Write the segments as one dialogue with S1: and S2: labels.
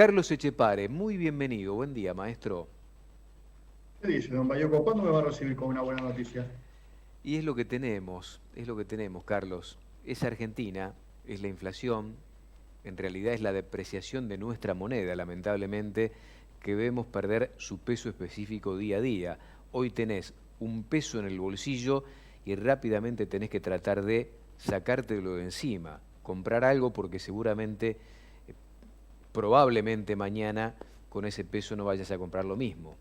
S1: Carlos Echepare, muy bienvenido. Buen día, maestro.
S2: ¿Qué dice, don Bayuco? ¿Cuándo me va a recibir con una buena noticia?
S1: Y es lo que tenemos, Carlos. Es Argentina, es la inflación, en realidad es la depreciación de nuestra moneda, lamentablemente, que vemos perder su peso específico día a día. Hoy tenés un peso en el bolsillo y rápidamente tenés que tratar de sacártelo de encima, comprar algo porque seguramente, probablemente mañana con ese peso no vayas a comprar lo mismo.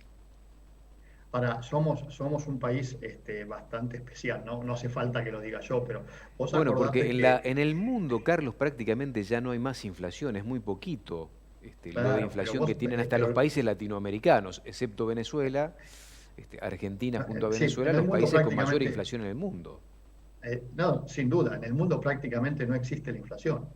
S2: Ahora, somos un país bastante especial, ¿no? No hace falta que lo diga yo, pero vos
S1: Bueno, porque
S2: acordate
S1: en
S2: que,
S1: en el mundo, Carlos, prácticamente ya no hay más inflación, es muy poquito lo de
S2: claro, pero
S1: inflación que tienen hasta los países latinoamericanos, excepto Venezuela, Argentina junto a
S2: sí,
S1: Venezuela,
S2: en el
S1: los
S2: mundo
S1: países con mayor
S2: prácticamente,
S1: inflación en el mundo.
S2: no, sin duda, en el mundo prácticamente no existe la inflación.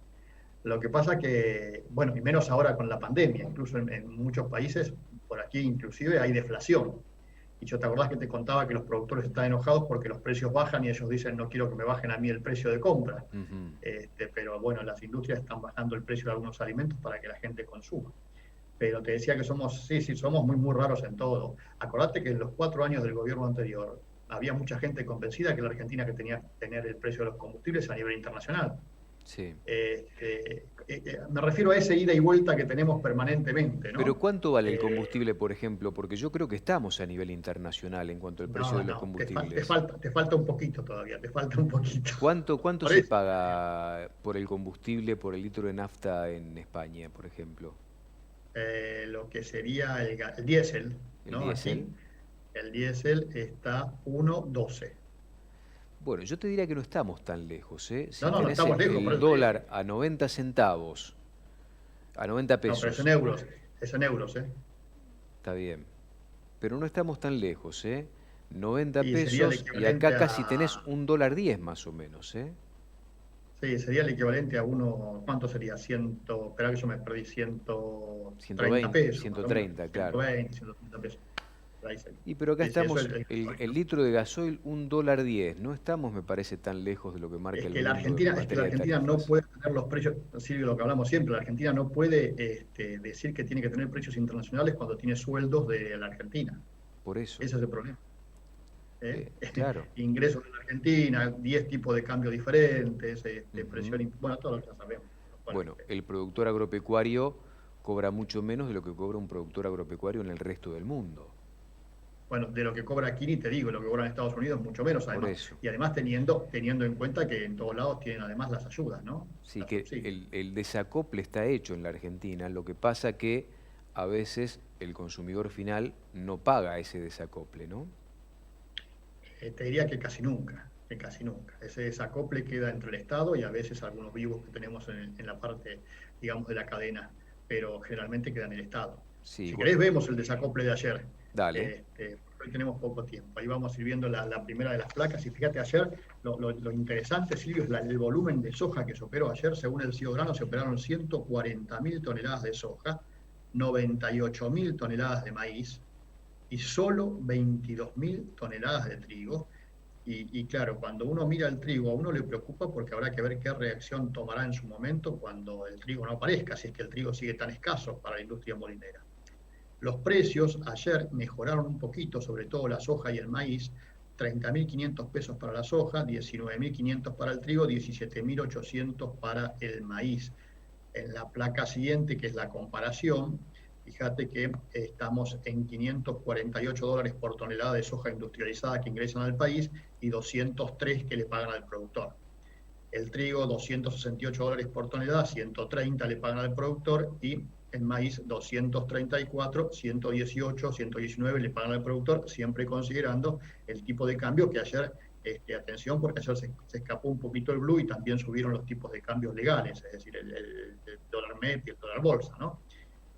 S2: Lo que pasa que, bueno, y menos ahora con la pandemia, incluso en muchos países, por aquí inclusive hay deflación. Y yo te acordás que te contaba que los productores están enojados porque los precios bajan y ellos dicen no quiero que me bajen a mí el precio de compra.
S1: Ujú.
S2: Pero bueno, las industrias están bajando el precio de algunos alimentos para que la gente consuma. Pero te decía que somos, sí, sí, somos muy, muy raros en todo. Acordate que en los 4 años del gobierno anterior había mucha gente convencida que la Argentina que tenía que tener el precio de los combustibles a nivel internacional.
S1: Sí.
S2: Me refiero a ese ida y vuelta que tenemos permanentemente,
S1: Pero
S2: ¿no?
S1: ¿cuánto vale el
S2: Eh,
S1: combustible, por ejemplo? Porque yo creo que estamos a nivel internacional en cuanto al precio de
S2: no,
S1: los
S2: no,
S1: combustibles.
S2: te falta un poquito todavía, te falta un poquito.
S1: ¿Cuánto
S2: Por
S1: se
S2: eso,
S1: paga por el combustible, por el litro de nafta en España, por ejemplo?
S2: lo que sería el diésel,
S1: ¿El
S2: ¿no?
S1: diésel?
S2: Aquí, el diésel está 1,12.
S1: Bueno, yo te diría que no estamos tan lejos, ¿eh? Si
S2: No, no, no
S1: tenés
S2: estamos lejos, por
S1: el
S2: eso te digo.
S1: dólar a 90 centavos, a 90
S2: No, pero
S1: pesos,
S2: es en euros, ¿eh?
S1: está bien. Pero no estamos tan lejos, ¿eh? 90
S2: Y sería el
S1: pesos y acá
S2: equivalente
S1: casi tenés
S2: a,
S1: un dólar 10 más o menos, ¿eh?
S2: sí, sería el equivalente a uno, ¿cuánto sería? Espera que yo me perdí, 130
S1: 120,
S2: pesos, más o menos,
S1: 130, claro.
S2: 120, 130 pesos. Por ahí sería.
S1: Y pero acá
S2: Sí, sí, eso
S1: estamos, el litro de gasoil, un dólar 10. No estamos, me parece, tan lejos de lo que marca el mundo en
S2: Es que la
S1: materia de
S2: Argentina no
S1: tarifas.
S2: puede tener los precios, Silvio, lo que hablamos siempre, la Argentina no puede decir que tiene que tener precios internacionales cuando tiene sueldos de la Argentina.
S1: Por eso,
S2: Ese es el problema. ¿Eh?
S1: claro.
S2: Ingresos de la Argentina, 10 tipos de cambio diferentes,
S1: Ujú.
S2: presión, bueno, todo lo que ya sabemos. Bueno,
S1: Bueno, el productor agropecuario cobra mucho menos de lo que cobra un productor agropecuario en el resto del mundo.
S2: bueno, de lo que cobra aquí ni te digo, lo que cobra en Estados Unidos mucho menos
S1: Por
S2: además.
S1: eso.
S2: Y además teniendo en cuenta que en todos lados tienen además las ayudas, ¿no?
S1: Sí,
S2: Los
S1: que
S2: subsidios.
S1: el desacople está hecho en la Argentina, lo que pasa que a veces el consumidor final no paga ese desacople, ¿no?
S2: Te diría que casi nunca, que casi nunca. Ese desacople queda entre el Estado y a veces algunos vivos que tenemos en la parte, digamos, de la cadena, pero generalmente queda en el Estado.
S1: Sí,
S2: Si
S1: igual.
S2: querés, vemos el desacople de ayer.
S1: Dale.
S2: Hoy tenemos poco tiempo. Ahí vamos a ir viendo la primera de las placas. Y fíjate, ayer lo interesante, Silvio, es el volumen de soja que se operó ayer. Según el CIO Grano, se operaron 140.000 toneladas de soja, 98.000 toneladas de maíz, y solo 22.000 toneladas de trigo. Y claro, cuando uno mira el trigo, a uno le preocupa porque habrá que ver qué reacción tomará en su momento cuando el trigo no aparezca, si es que el trigo sigue tan escaso para la industria molinera. Los precios ayer mejoraron un poquito, sobre todo la soja y el maíz, 30.500 pesos para la soja, 19.500 para el trigo, 17.800 para el maíz. En la placa siguiente, que es la comparación, fíjate que estamos en $548 por tonelada de soja industrializada que ingresan al país y 203 que le pagan al productor. El trigo, $268 por tonelada, 130 le pagan al productor, y el maíz 234, 118, 119 le pagan al productor, siempre considerando el tipo de cambio que ayer, atención, porque ayer se escapó un poquito el blue y también subieron los tipos de cambios legales, es decir, el dólar MEP y el dólar bolsa, ¿no?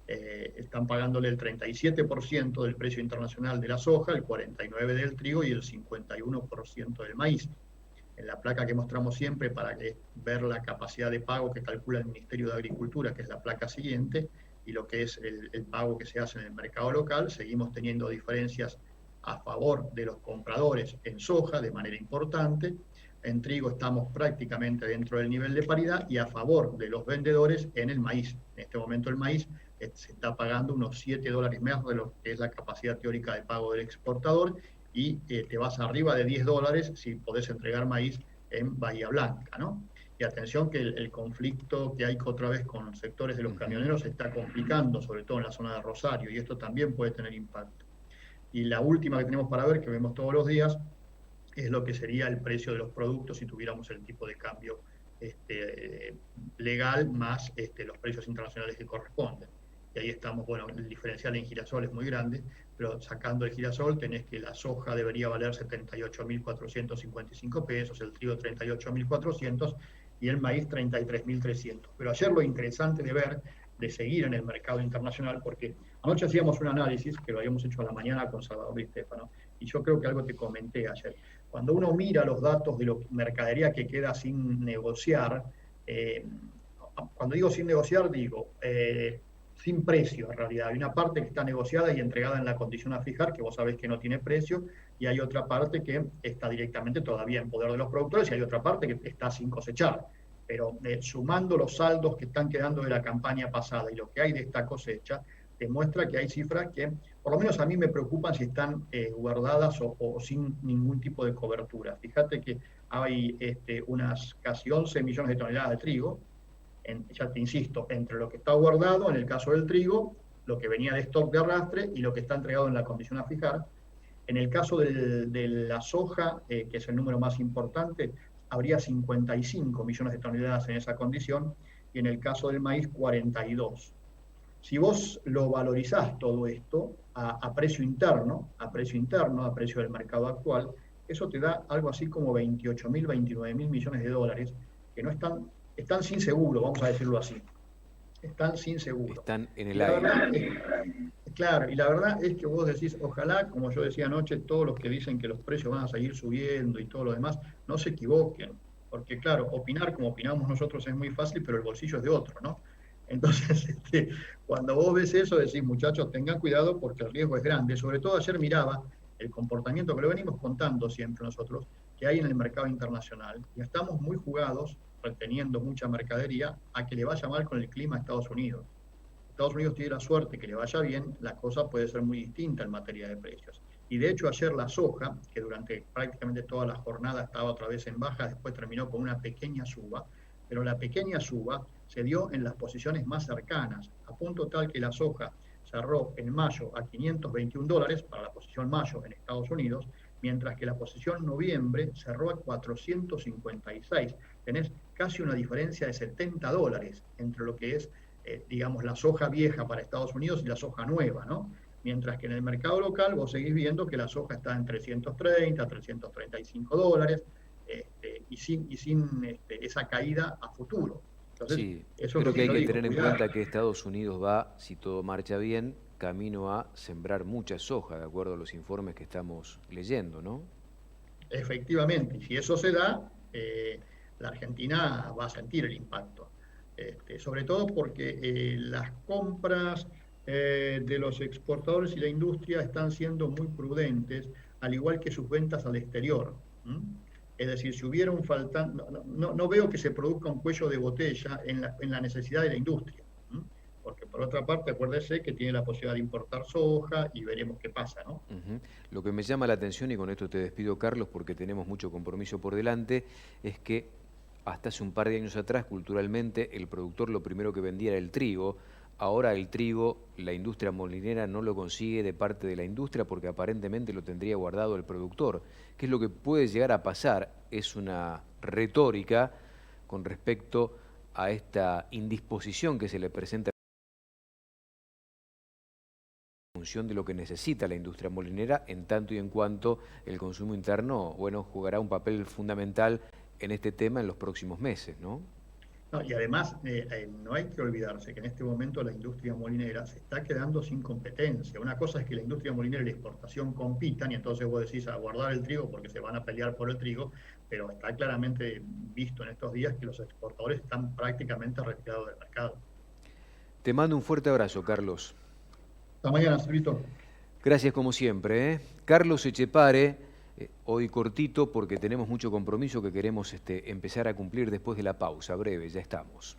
S2: Están pagándole el 37% del precio internacional de la soja, el 49% del trigo y el 51% del maíz. En la placa que mostramos siempre para ver la capacidad de pago que calcula el Ministerio de Agricultura, que es la placa siguiente, y lo que es el pago que se hace en el mercado local, seguimos teniendo diferencias a favor de los compradores en soja de manera importante. En trigo estamos prácticamente dentro del nivel de paridad y a favor de los vendedores en el maíz. En este momento el maíz se está pagando unos $7 más de lo que es la capacidad teórica de pago del exportador, y te vas arriba de $10 si podés entregar maíz en Bahía Blanca, ¿no? Y atención que el conflicto que hay otra vez con sectores de los camioneros se está complicando, sobre todo en la zona de Rosario, y esto también puede tener impacto. Y la última que tenemos para ver, que vemos todos los días, es lo que sería el precio de los productos si tuviéramos el tipo de cambio legal más los precios internacionales que corresponden. Y ahí estamos, bueno, el diferencial en girasol es muy grande, pero sacando el girasol tenés que la soja debería valer 78.455 pesos, el trigo 38.400 y el maíz 33.300. Pero ayer lo interesante de ver, de seguir en el mercado internacional, porque anoche hacíamos un análisis que lo habíamos hecho a la mañana con Salvador y Stefano, y yo creo que algo te comenté ayer. Cuando uno mira los datos de la mercadería que queda sin negociar, cuando digo sin negociar, digo sin precio en realidad. Hay una parte que está negociada y entregada en la condición a fijar, que vos sabés que no tiene precio, y hay otra parte que está directamente todavía en poder de los productores, y hay otra parte que está sin cosechar. Pero sumando los saldos que están quedando de la campaña pasada y lo que hay de esta cosecha, demuestra que hay cifras que, por lo menos a mí me preocupan si están guardadas o sin ningún tipo de cobertura. Fíjate que hay unas casi 11 millones de toneladas de trigo, ya te insisto, entre lo que está guardado, en el caso del trigo, lo que venía de stock de arrastre y lo que está entregado en la condición a fijar. En el caso de la soja, que es el número más importante, habría 55 millones de toneladas en esa condición, y en el caso del maíz, 42. Si vos lo valorizás todo esto a precio interno, a precio del mercado actual, eso te da algo así como 28.000, 29.000 millones de dólares, que no están sin seguro, vamos a decirlo así. Están sin seguro.
S1: Están en el aire.
S2: Claro, y la verdad es que vos decís, ojalá, como yo decía anoche, todos los que dicen que los precios van a seguir subiendo y todo lo demás, no se equivoquen, porque claro, opinar como opinamos nosotros es muy fácil, pero el bolsillo es de otro, ¿no? Entonces, cuando vos ves eso, decís, muchachos, tengan cuidado porque el riesgo es grande. Sobre todo ayer miraba el comportamiento que lo venimos contando siempre nosotros, que hay en el mercado internacional, y estamos muy jugados, reteniendo mucha mercadería, a que le vaya mal con el clima a Estados Unidos. Estados Unidos tiene la suerte que le vaya bien, la cosa puede ser muy distinta en materia de precios. Y de hecho ayer la soja, que durante prácticamente toda la jornada estaba otra vez en baja, después terminó con una pequeña suba, pero la pequeña suba se dio en las posiciones más cercanas, a punto tal que la soja cerró en mayo a $521 para la posición mayo en Estados Unidos, mientras que la posición noviembre cerró a 456. Tenés casi una diferencia de $70 entre lo que es digamos, la soja vieja para Estados Unidos y la soja nueva, ¿no? Mientras que en el mercado local vos seguís viendo que la soja está en 330, $335, y sin esa caída a futuro. Entonces,
S1: Sí,
S2: eso
S1: creo
S2: es
S1: que hay
S2: lo
S1: que
S2: digo,
S1: tener en
S2: cuidado.
S1: cuenta que Estados Unidos va, si todo marcha bien, camino a sembrar mucha soja, de acuerdo a los informes que estamos leyendo, ¿no?
S2: Efectivamente, y si eso se da, la Argentina va a sentir el impacto. Sobre todo porque las compras de los exportadores y la industria están siendo muy prudentes, al igual que sus ventas al exterior. ¿Mm? Es decir, si hubiera un faltante, no veo que se produzca un cuello de botella en la necesidad de la industria. ¿Mm? Porque por otra parte, acuérdese que tiene la posibilidad de importar soja y veremos qué pasa, ¿no?
S1: Ujú. Lo que me llama la atención, y con esto te despido, Carlos, porque tenemos mucho compromiso por delante, es que hasta hace un par de años atrás, culturalmente, el productor lo primero que vendía era el trigo. Ahora el trigo, la industria molinera no lo consigue de parte de la industria porque aparentemente lo tendría guardado el productor. ¿Qué es lo que puede llegar a pasar? Es una retórica con respecto a esta indisposición que se le presenta en función de lo que necesita la industria molinera, en tanto y en cuanto el consumo interno, bueno, jugará un papel fundamental en este tema en los próximos meses, ¿no?
S2: No, y además, no hay que olvidarse que en este momento la industria molinera se está quedando sin competencia. Una cosa es que la industria molinera y la exportación compitan, y entonces vos decís a guardar el trigo porque se van a pelear por el trigo, pero está claramente visto en estos días que los exportadores están prácticamente retirados del mercado.
S1: Te mando un fuerte abrazo, Carlos.
S2: Hasta mañana, Silvito.
S1: Gracias como siempre, ¿eh? Carlos Echepare, hoy cortito porque tenemos mucho compromiso que queremos empezar a cumplir después de la pausa breve, ya estamos.